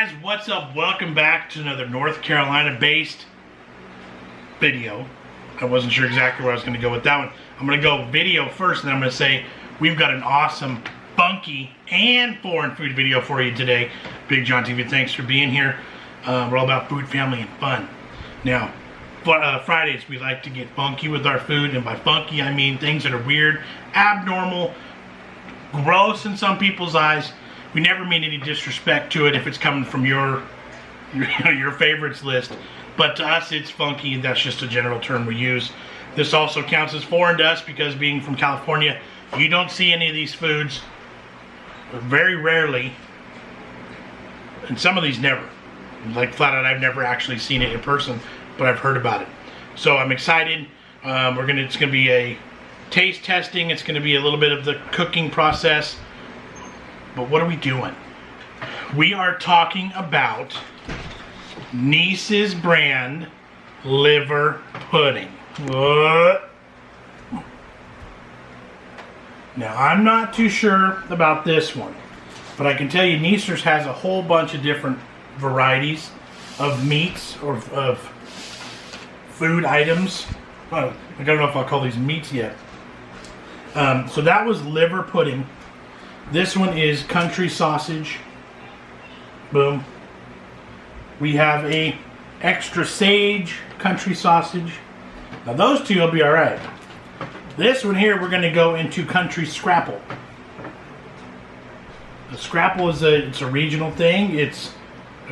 guys, what's up? Welcome back to another North Carolina based video. I wasn't sure exactly where I was going to go with that one. I'm going to go video first, and then I'm going to say we've got an awesome, funky, and foreign food video for you today. BigJon TV, thanks for being here. We're all about food, family, and fun. Now, Fridays we like to get funky with our food, and by funky I mean things that are weird, abnormal, gross in some people's eyes. We never mean any disrespect to it if it's coming from your favorites list, but to us it's funky, and that's just a general term we use. This also counts as foreign to us because being from California, you don't see any of these foods, very rarely, and some of these never. Like flat out, I've never actually seen it in person, but I've heard about it. So I'm excited. It's gonna be a taste testing. It's gonna be a little bit of the cooking process. But what are we doing? We are talking about Neese's brand liver pudding. What? Now, I'm not too sure about this one, but I can tell you Neese's has a whole bunch of different varieties of meats or of food items. I don't know if I'll call these meats yet. So that was liver pudding. This one is country sausage. Boom. We have a extra sage country sausage. Now those two will be alright. This one here we're going to go into country scrapple. The scrapple is it's a regional thing. I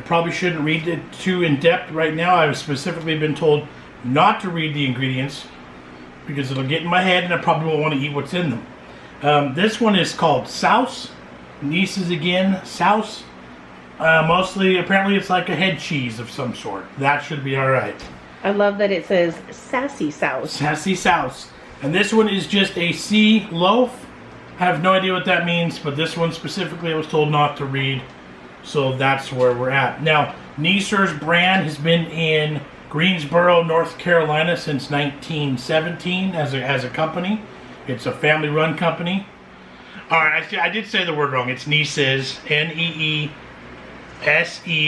probably shouldn't read it too in depth right now. I've specifically been told not to read the ingredients because it'll get in my head and I probably won't want to eat what's in them. This one is called Souse. Neese's again, Souse. Mostly, apparently it's like a head cheese of some sort. That should be alright. I love that it says Sassy Souse. Sassy Souse. And this one is just a C-loaf. I have no idea what that means, but this one specifically I was told not to read. So that's where we're at. Now, Neese's brand has been in Greensboro, North Carolina since 1917 as a company. It's a family-run company. Alright, I did say the word wrong. It's Neese's, N-E-E-S-E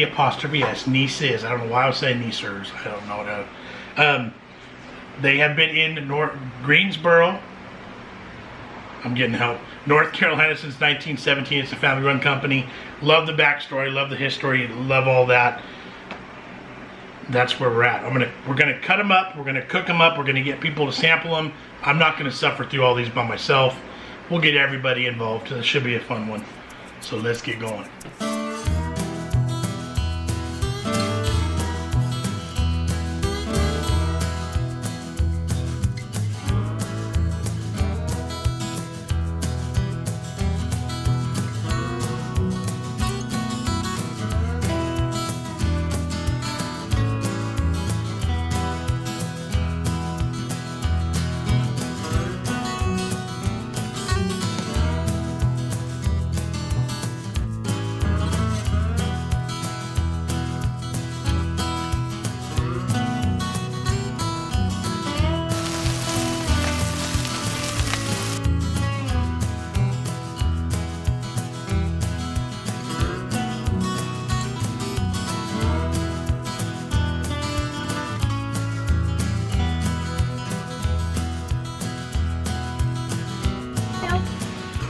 apostrophe S. Neese's. I don't know why I was saying Neese's. I don't know what they have been in Greensboro. I'm getting help. North Carolina since 1917. It's a family-run company. Love the backstory. Love the history. Love all that. That's where we're at. We're gonna cut them up. We're gonna cook them up. We're gonna get people to sample them. I'm not gonna suffer through all these by myself. We'll get everybody involved. This should be a fun one. So let's get going.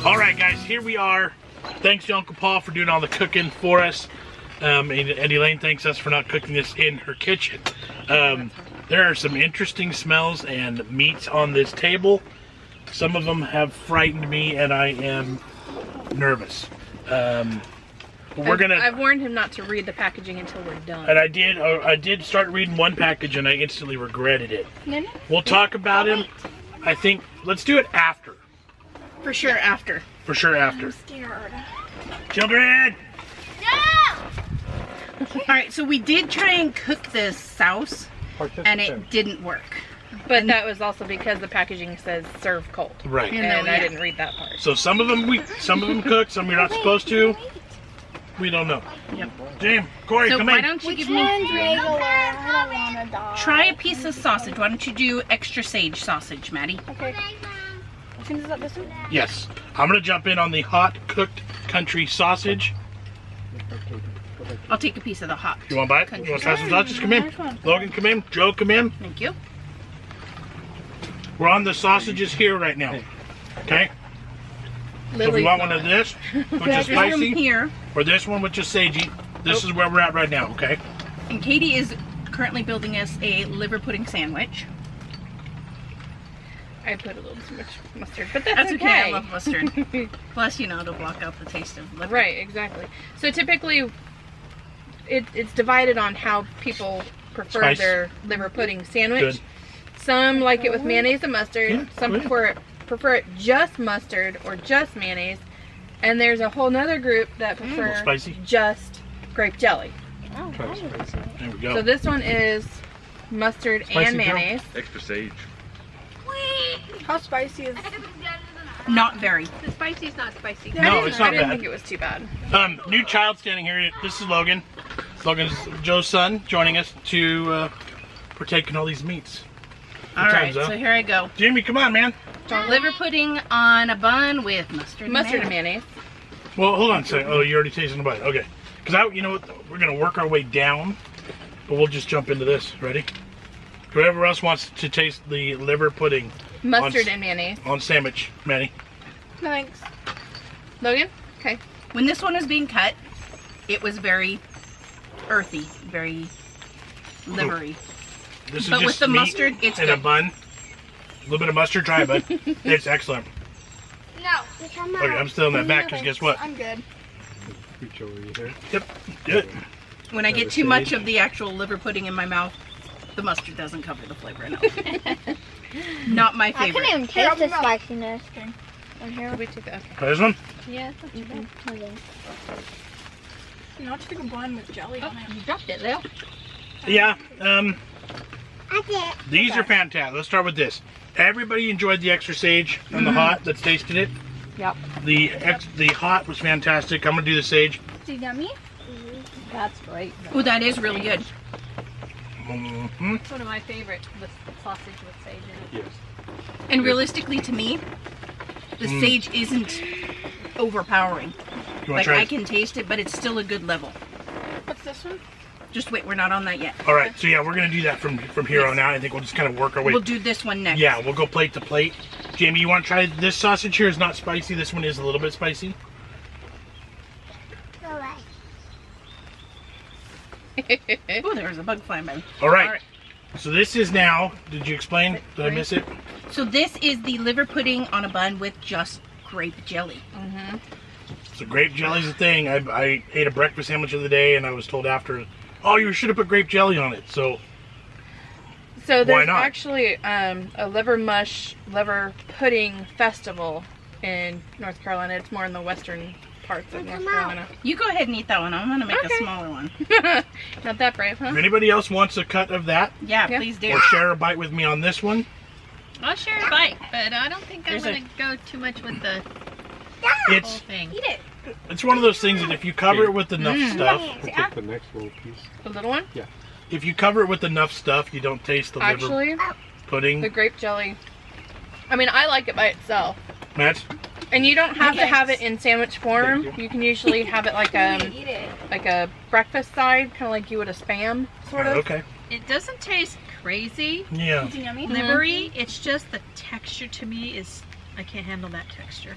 Alright guys, here we are. Thanks to Uncle Paul for doing all the cooking for us. And Elaine thanks us for not cooking this in her kitchen. There are some interesting smells and meats on this table. Some of them have frightened me and I am nervous. I've warned him not to read the packaging until we're done. And I did start reading one package and I instantly regretted it. We'll talk about him. I think, let's do it after. For sure after. For sure after. I'm scared. Children! No! Alright, so we did try and cook this souse, and it didn't work. But that was also because the packaging says serve cold. Right. And I didn't read that part. So some of them cook, some you're not supposed to. We don't know. Yep. Jim, Corey, so come why in. Don't you give me try a piece of sausage. Why don't you do extra sage sausage, Maddie? Okay. Is that this one? Yes. I'm going to jump in on the hot cooked country sausage. I'll take a piece of the hot. You want to bite? You want to try some sausages? Come in. Logan, come in. Joe, come in. Thank you. We're on the sausages here right now. Okay? So if you want one of this, which is spicy, here. or this one, which is sagey, this is where we're at right now, okay? And Katie is currently building us a liver pudding sandwich. I put a little too much mustard, but that's okay. I love mustard. Plus, you know, it'll block out the taste of liver. Right, exactly. So typically, it's divided on how people prefer their liver pudding sandwich. Good. Some like it with mayonnaise and mustard. Yeah, Some good. prefer it just mustard or just mayonnaise. And there's a whole nother group that prefer spicy. just grape jelly. Oh, There we go. So this one is mustard Spicy, and mayonnaise. Extra sage. how spicy is? Not very. The spicy is not spicy. No, it's I not didn't bad. think it was too bad. New child standing here. This is Logan. Logan's Joe's son joining us to partake in all these meats. All right, time's up. so here I go. Jamie, come on, man. Liver pudding on a bun with mustard. Mustard and mayonnaise. mayonnaise. Well, hold on a second. Oh, you already tasted the bite. Okay. Because you know what? We're gonna work our way down, but we'll just jump into this. Ready? Whoever else wants to taste the liver pudding Mustard and mayonnaise. on sandwich, Manny. Thanks. Logan? Okay. When this one was being cut, it was very earthy, very livery. This is But just with the meat mustard, it's and a good. bun. A little bit of mustard, try it, bud. It's excellent. No. Okay, I'm still in that back because guess what? I'm good. Yep, good. When I get too much of the actual liver pudding in my mouth, the mustard doesn't cover the flavor enough. Not my I favorite. can even taste the spiciness. On here. Did we take that? Try this one? Yeah, that's not too bad. Okay. Not to take a bun with jelly on it. You dropped it, Leo. Yeah. I did. These are fantastic. Let's start with this. Everybody enjoyed the extra sage and the hot that's tasted it. Yep. The hot was fantastic. I'm gonna do the sage. Is it yummy? That's great. Oh, that is really good. Mm-hmm. It's one of my favorite, the sausage with sage in it. And realistically, to me, the sage isn't overpowering. You want Like, to try I it? can taste it, but it's still a good level. What's this one? Just wait, we're not on that yet. All right. So yeah, we're gonna do that from here on out. I think we'll just kind of work our way. We'll do this one next. Yeah, we'll go plate to plate. Jamie, you want to try this sausage here? Is not spicy. This one is a little bit spicy. Oh, there was a bug flying by. All right. All right. So this is now. Did you explain? Did I miss it? So this is the liver pudding on a bun with just grape jelly. So grape jelly's a thing. I ate a breakfast sandwich the other day, and I was told after, oh, you should have put grape jelly on it. So So there's not? actually a liver pudding festival in North Carolina. It's more in the western parts of North Carolina. You go ahead and eat that one. I'm gonna make a Okay. smaller one. Not that brave, huh? if anybody else wants a cut of that, Yeah, Yeah. please do. or share a bite with me on this one, I'll share a bite, but I don't think There's I'm going to go too much with the whole it's thing. Eat it. it's one of those things that if you cover it with enough stuff, Take the next little piece. The little one? if you cover it with enough stuff, you don't taste the liver Actually, pudding. the grape jelly. I mean, I like it by itself. Matt, And you don't have to Thanks. have it in sandwich form. Thank You can usually have it like Eat it. a breakfast side, kind of like you would a Spam, sort of. okay, It doesn't taste crazy yeah. Is it yummy? livery. It's just the texture to me is, I can't handle that texture.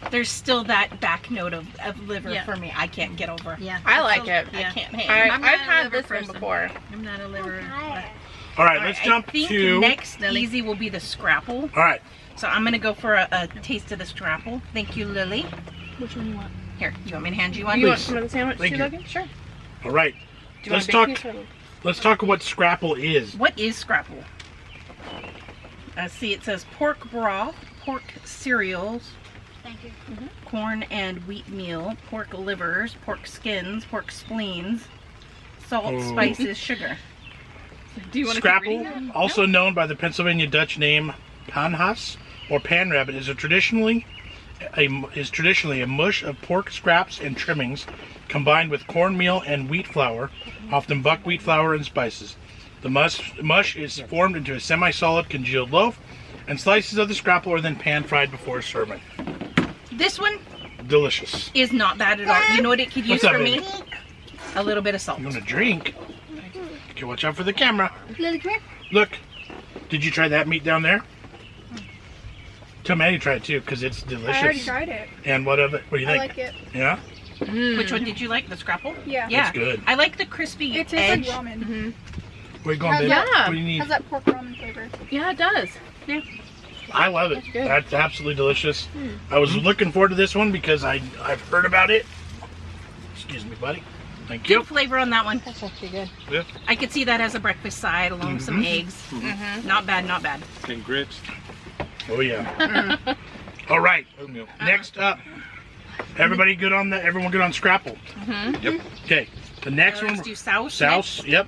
There's still that back note of liver Yeah. for me. I can't get over. Yeah. I like it. Yeah. I can't hang. I'm not I've a had liver this one person. before. I'm not a liver. All right, All let's right, jump I think to. next easy will be the scrapple. All right, So I'm gonna go for a taste of the scrapple. Thank you, Lily. Which one you want? Here, you want me to hand you one? You want Please. some of the sandwich Thank too, you. Logan? Sure. all right. Do you Let's want a big talk. piece or- Let's talk what scrapple is. What is scrapple? See, it says pork broth, pork cereals, Thank you. corn and wheat meal, pork livers, pork skins, pork spleens, salt, Oh. spices, sugar. Do you want to Scrapple, also known by the Pennsylvania Dutch name panhas or pan rabbit, is traditionally a mush of pork scraps and trimmings combined with cornmeal and wheat flour, often buckwheat flour and spices. The mush is formed into a semi-solid congealed loaf, and slices of the scrapple are then pan-fried before serving. This one Delicious. is not bad at all. You know what it could use What's up, for me? baby? a little bit of salt. You want a drink? Okay, watch out for the camera. Lily, come here. Look, did you try that meat down there? Tell Maddie to try it too, because it's delicious. I already tried it. And what of it? What do you I think? like it. Yeah? Which one did you like? The scrapple? Yeah. Yeah. It's good. I like the crispy It edge. tastes like ramen. Where you going, baby? Yeah. What do you need? Has that pork ramen flavor? Yeah, it does. Yeah. I love it. That's good. That's absolutely delicious. I was looking forward to this one because I've heard about it. Excuse me, buddy. Thank you. Good flavor on that one. That's actually good. Yeah. I could see that as a breakfast side along with some eggs. Not bad, not bad. And grits. Oh yeah. All right. Oatmeal. Next up, everybody good on that? Everyone good on Scrapple? Yep. Okay. The next one. Let's do Souse. Souse. Yep.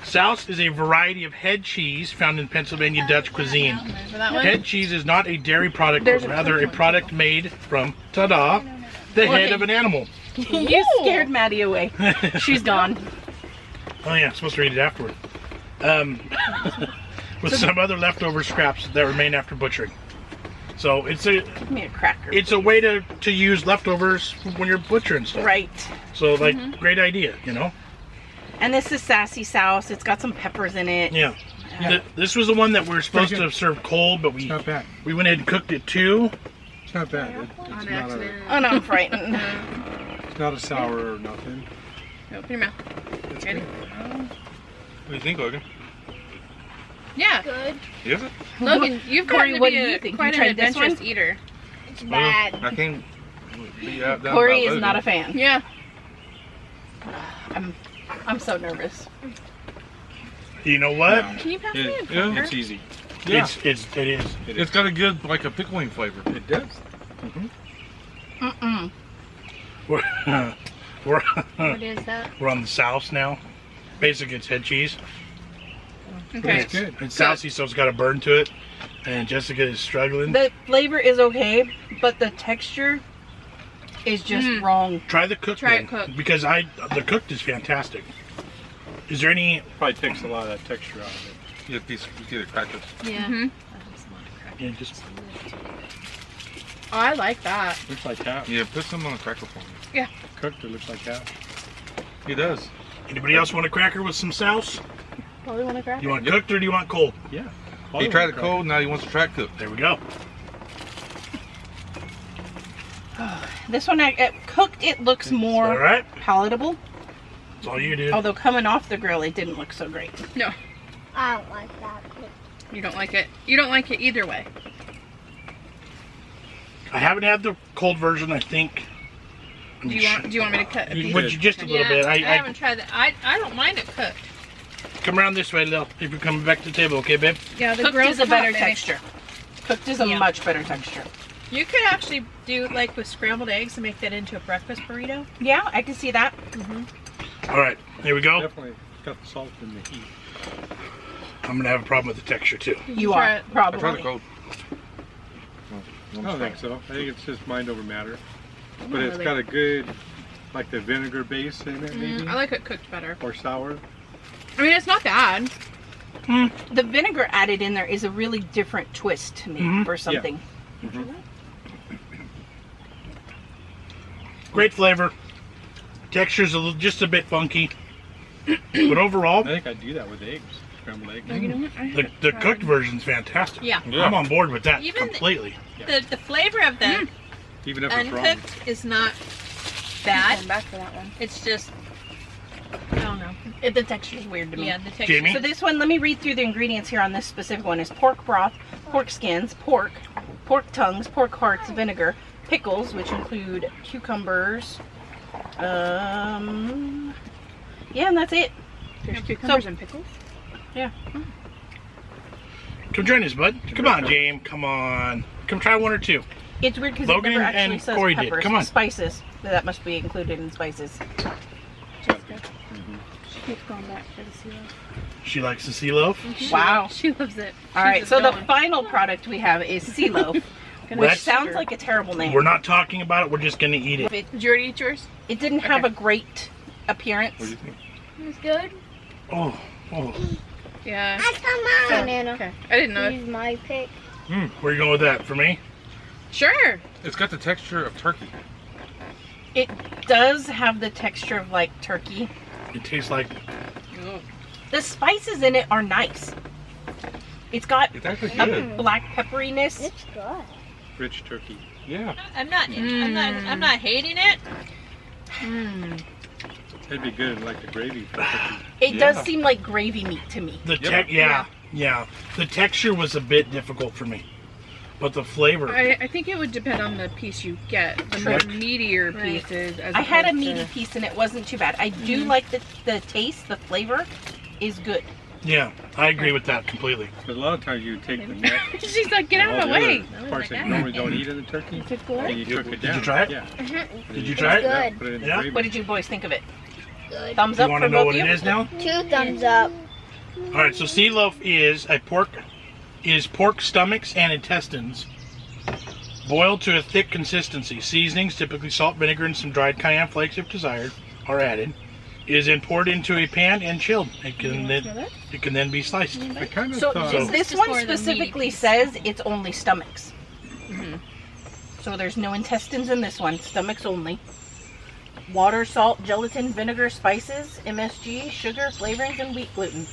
Souse is a variety of head cheese found in Pennsylvania Dutch cuisine. For that one? Head cheese is not a dairy product, but rather a product made from, ta-da, the head of an animal. You scared Maddie away. She's gone. Oh yeah, I'm supposed to read it afterward. With some other leftover scraps that remain after butchering. So it's Give me a cracker. a way to use leftovers when you're butchering stuff. Right. So like, great idea, you know? And this is Sassy Souse. It's got some peppers in it. Yeah. This was the one that we were supposed to have served cold, but It's not bad. we went ahead and cooked it too. It's not bad. On It's not accident. Oh no, I'm frightened. it's not a sour or nothing. Open your mouth. It's Ready? good. What do you think, Logan? Yeah. Good. Is it? Logan, you've Corey, gotten to what be do you think? quite You an tried this one? adventurous eater. It's bad. I can't be out down Corey about is not a Logan. fan. Yeah. I'm so nervous. You know what? Can you pass me a Yeah, cracker? it's easy. Yeah. It is. It's got a good, like a pickling flavor. It does. Mm-mm. We're What is that? we're on the Souse now. Basically, it's head cheese. Okay. It's good. It's Sousey, so it's got a burn to it. And Jessica is struggling. The flavor is okay, but the texture is just wrong. Try the cooked. Try then, it cooked. because the cooked is fantastic. Is there any? Probably takes a lot of that texture out of it. You get a cracker. Yeah. Yeah, just Oh, I like that. Looks like that. Yeah, put some on a cracker for me. Yeah. Cooked, it looks like that. It does. anybody else want a cracker with some Souse? Probably want a Do cracker. you want it cooked or do you want cold? Yeah. He tried it cold, now he wants to try it cooked. There we go. This one, cooked, it looks All more right. palatable. That's all you did. Although coming off the grill, it didn't look so great. No, I don't like that. you don't like it. You don't like it either way. I haven't had the cold version. I think. Do you want me to cut a piece? Would you just a little bit? I I haven't tried that. I don't mind it cooked. come around this way, Lil. If you're coming back to the table, okay, babe? Yeah, the Cooked grill's is a better hot, baby. texture. Cooked is a Yeah. much better texture. You could actually do like with scrambled eggs and make that into a breakfast burrito. Yeah, I can see that. All right, here we go. Definitely got the salt and the heat. I'm gonna have a problem with the texture too. You Try are it. I tried it probably. cold. I don't think so. I think it's just mind over matter. But it's really. got a good, like the vinegar base in it, maybe. I like it cooked better. Or sour. I mean, it's not bad. The vinegar added in there is a really different twist to me or something. Great flavor. Texture's just a bit funky, but overall, I think I'd do that with eggs. Scrambled eggs. You know what? I the haven't cooked tried. version's fantastic. Yeah. I'm on board with that Even- completely. The flavor of the Even if it's wrong. uncooked is not Going bad. back for that one. It's just, I don't know. The texture is weird to me. Yeah, the texture. Jamie? So this one, let me read through the ingredients here on this specific one. Is pork broth, pork skins, pork tongues, pork hearts, vinegar, pickles, which include cucumbers. Yeah, and that's it. There's cucumbers and pickles. Yeah. Come join us, bud. Come on, James. Come on. Come try one or two. It's weird because it Logan never and actually says Corey did. peppers. Come on. Spices. That must be included in spices. She keeps going back for the C-loaf. She likes the C-loaf. Wow. She loves it. All right, so the final product we have is C-loaf, which That's- sounds like a terrible name. We're not talking about it. We're just gonna eat it. Did you already eat yours? It didn't have a great appearance. What do you think? It's good. Oh, Yeah. That's not mine, Nana. Okay. I didn't know. Use my pick. where you going with that? For me? Sure. It's got the texture of turkey. does have the texture of like turkey. It tastes like. The spices in it are nice. It's got It's actually a good. black pepperiness. It's good. Rich turkey. Yeah. I'm not hating it. That'd be good, like the gravy for turkey. It Yeah. does seem like gravy meat to me. The Yep. yeah. The texture was a bit difficult for me, but the flavor. I think it would depend on the piece you get. The more meatier Right. pieces. As I had a opposed meaty to- piece and it wasn't too bad. I do like the taste, the flavor is good. Yeah, I agree with that completely. But a lot of times you take the neck. She's like, get out all of the my way. other parts that you normally don't eat in the turkey, Is it good? and you cook it Did down. you try it? Yeah. Did you try it? It's good. Put it in the Yeah? gravy. What did you boys think of it? Good. Thumbs You up want for to know both what of you? it is now? 2 thumbs up. All right, so C-loaf is pork stomachs and intestines boiled to a thick consistency. Seasonings, typically salt, vinegar, and some dried cayenne flakes, if desired, are added. It is then poured into a pan and chilled. It can then be sliced. I kind of So thought. this Just one more the meaty specifically piece. says it's only stomachs. So there's no intestines in this one, stomachs only. Water, salt, gelatin, vinegar, spices, MSG, sugar, flavorings, and wheat gluten.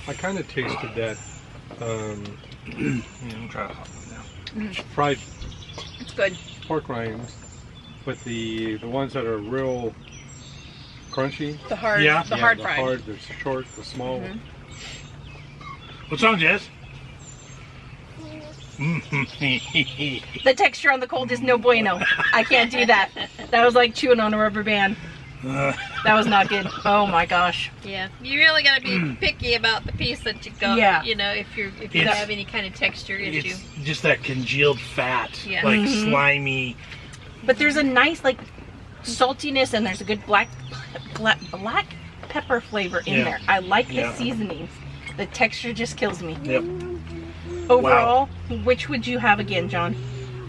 I kind of tasted that Yeah, I'm trying to hot one now. fried It's good. pork rinds, but the ones that are real crunchy. The hard, Yeah. the hard the fried. hard, the short, the small. What's wrong, Jess? The texture on the cold is no bueno. I can't do that. That was like chewing on a rubber band. That was not good. Oh my gosh. Yeah, you really gotta be picky about the piece that you got. Yeah. You know, if you It's- have any kind of texture issue. It's just that congealed fat, Yeah. like slimy. But there's a nice like saltiness and there's a good black pepper flavor in Yeah. there. I like Yeah. the seasonings. The texture just kills me. Yep. Overall, which would you have again, John?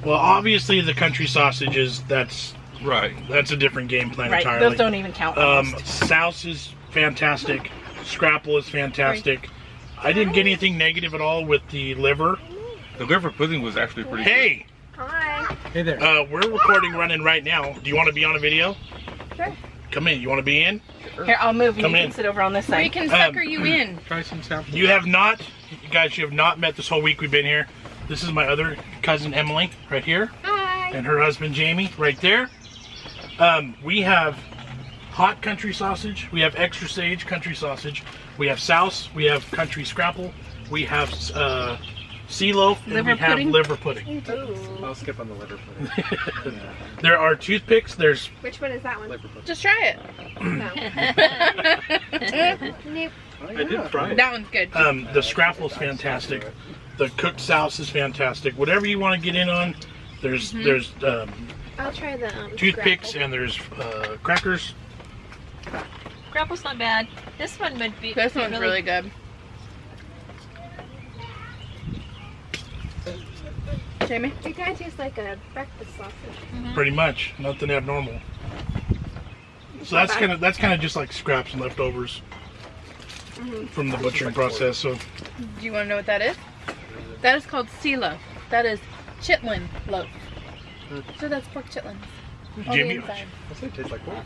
Well, obviously the country sausages. That's Right. a different game plan Right, entirely. those don't even count. almost. Souse is fantastic. Scrapple is fantastic. I didn't get anything negative at all with the liver. The liver pudding was actually pretty Hey, Hi. Hey there. we're recording running right now. Do you want to be on a video? Sure. Come in. You want to be in? Here, I'll move and Come you in. can sit over on this We side. can sucker you in. Try some samples. You have not, you guys, you have not met this whole week we've been here. This is my other cousin Emily right here, Hi. and her husband Jamie right there. We have hot country sausage. We have extra sage country sausage. We have souse. We have country scrapple. We have C-loaf, and Liver we have pudding? liver pudding. I'll skip on the liver pudding. There are toothpicks. There's Which one is that one? Liver pudding. Just try it. Nope. I did try it. That one's good. the scrapple is fantastic. The cooked souse is fantastic. Whatever you want to get in on, there's I'll try the toothpicks scrapple. and there's crackers. Scrapple's not bad. This one would be. This one's really good. Jamie? It kind of tastes like a breakfast sausage. Pretty much, nothing abnormal. So that's kind of just like scraps and leftovers from the butchering process. So Do you want to know what that is? That is called C-loaf. That is chitlin loaf. So that's pork chitlins. On Jimmy, the inside. I said it tastes like pork.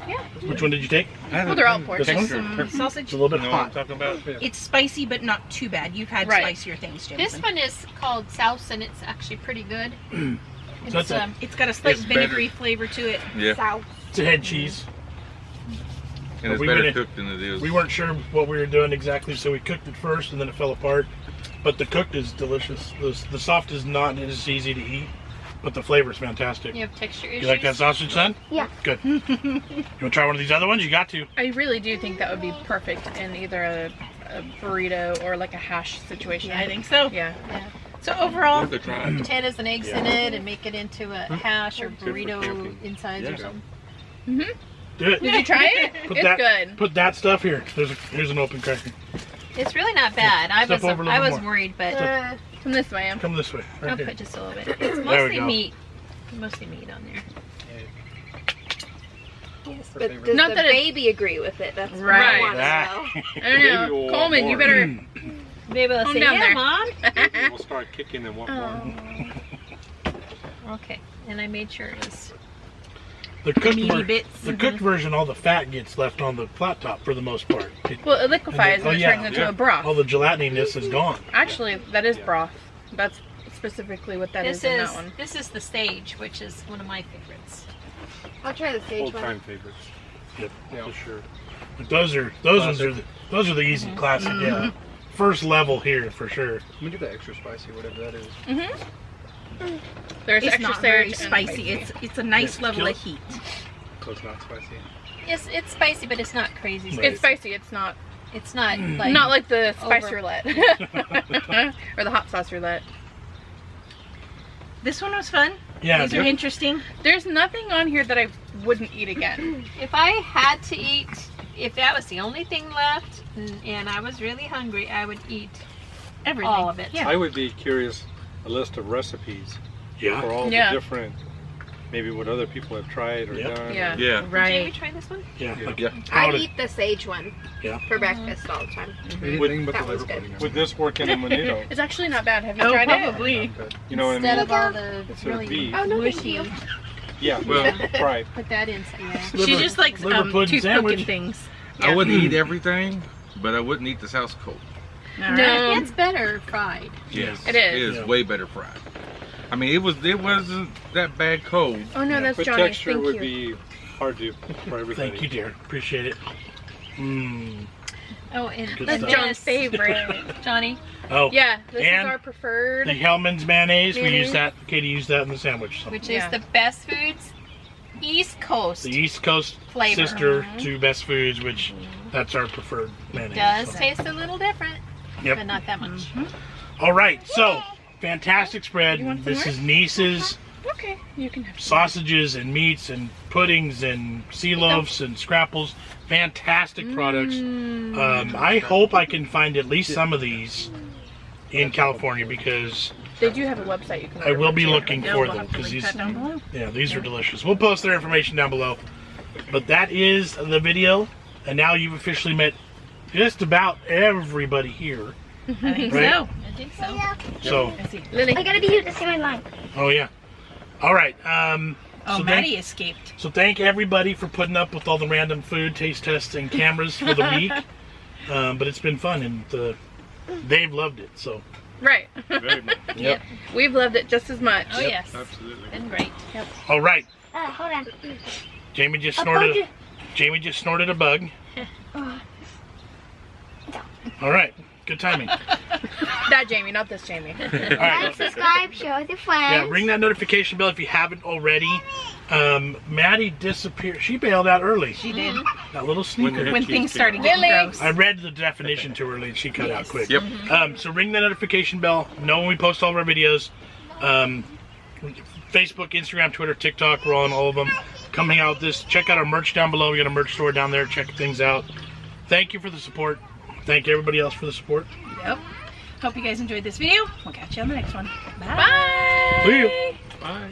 which one did you take? Well, they're all pork. This one? Some sausage. It's a little bit You know what I'm hot. talking about? It's spicy, but not too bad. You've had Right. spicier things, Jameson. This one is called Souse, and it's actually pretty good. So that's a, It's got a slight It's better. vinegary flavor to it. Yeah. Souse. it's a head cheese. And it's We better went in- cooked than it is. We weren't sure what we were doing exactly, so we cooked it first and then it fell apart. But the cooked is delicious. The soft is not as easy to eat, but the flavor is fantastic. You have texture issues. You like that sausage, son? Yeah. Good. You want to try one of these other ones? You got to. I really do think that would be perfect in either a burrito or like a hash situation. I think so. Yeah. So overall, Worth a try. Potatoes and eggs in it, and make it into a hash or Good for burrito camping. insides Yeah. or something. Do it. Did you try it? Put It's that, good. Put that stuff here. Here's an open cracker. It's really not bad. I Step was over a little more. worried, but Come this way, Em. Come this way. I'll Right put here. just a little bit. It's we mostly go. meat. Mostly meat on there. Yes, Her but favorite. does Not the that it's- baby agree with it? That's what Right. I want to Ah. know. I don't know. Baby will Coleman, you want better. Maybe I'll Calm say, down yeah, there." Mom. We'll start kicking and want more. Okay, and I made sure it was The cooked, meaty bits. the cooked version, all the fat gets left on the flat top for the most part. Well, it liquefies and, oh, it yeah, turns into yeah. a broth. All the gelatininess is gone. Actually, that is Yeah. broth. That's specifically what that is in that one. This is the stage, which is one of my favorites. I'll try the sage Old one. time favorites. Yep. Yeah, for sure. But those are the easy classic. Yeah, first level here for sure. Let me get the extra spicy, whatever that is. There's It's extra not very sage and spicy. It's a nice Yeah, level kill of heat. So it's not spicy. Yes, it's spicy, but it's not crazy spicy. It's spicy. It's not It's not like not like the spice over- roulette or the hot sauce roulette. This one was fun. Yeah, These are interesting. There's nothing on here that I wouldn't eat again. If I had to eat, if that was the only thing left, and I was really hungry, I would eat Everything. all of it. Yeah. I would be curious, a list of recipes for yeah. all Yeah. the different, maybe what other people have tried or Yep. done. Yeah. Yeah. Did you Right. try this one? Yeah. Yeah. Like Yeah. how I to- eat the sage one Yeah. for breakfast all the time. Anything but That the was liver good. pudding. Would this work in a monito? It's actually not bad. Have you Oh, tried probably. Okay. You know what I Instead mean? of all the Instead of really beef. Oh, no, thank mushy, you. Yeah, Well- fry. put that in. Yeah. She Liver- just likes liver pudding tooth sandwich. poking things. I wouldn't eat everything, but I wouldn't eat the Souse cold. All right. No. It's better fried. Yes, It is. It is Yeah. way better fried. I mean, it wasn't that bad cold. Oh no, that's But Johnny. texture Thank would you. be hard to for everybody. Thank you, dear. Appreciate it. Mmm. Oh, and Good That's stuff. John's favorite. Johnny. Oh, Yeah, this And is our preferred. the Hellman's mayonnaise. We Mayonnaise. use that. Katie used that in the sandwich. So. Which Yeah. is the best foods, East Coast. The East Coast Flavor. sister to Best Foods, which that's our preferred mayonnaise. Does so. taste a little different, Yep. but not that much. All right, so fantastic spread. You want some This more? is Neese's Okay, you can have some. sausages and meats and puddings and C-loafs and scrapples. Fantastic products. I hope I can find at least some of these in California because They do have a website you can. I will be order looking Yeah, for we'll them have to because link these, that down below. yeah, these are delicious. We'll post their information down below. But that is the video, and now you've officially met just about everybody here. I think Right. so. I think so. So, I see. Lily. I gotta be here to see my line. oh yeah. All right. Oh, so Maddie escaped. So thank everybody for putting up with all the random food, taste tests, and cameras for the week. But it's been fun, and they've loved it. So Right. Very much. yep. We've loved it just as much. Oh yes, Absolutely. been great. All right. Hold on. Jamie just A snorted. bug. Jamie just snorted a bug. All right. Good timing. All That Jamie, not this Jamie. right. Like, subscribe, share with your friends. Yeah, ring that notification bell if you haven't already. Maddie disappeared. She bailed out early. She did. That little sneaker. When things started getting Lily. gross. I read the definition too early and she cut out quick. Yep. So ring the notification bell. Know when we post all of our videos. Facebook, Instagram, Twitter, TikTok. We're on all of them. Come hang out with us. Check out our merch down below. We got a merch store down there. Check things out. Thank you for the support. Thank everybody else for the support. Yep. Hope you guys enjoyed this video. We'll catch you on the next one. Bye. Bye. See you. Bye.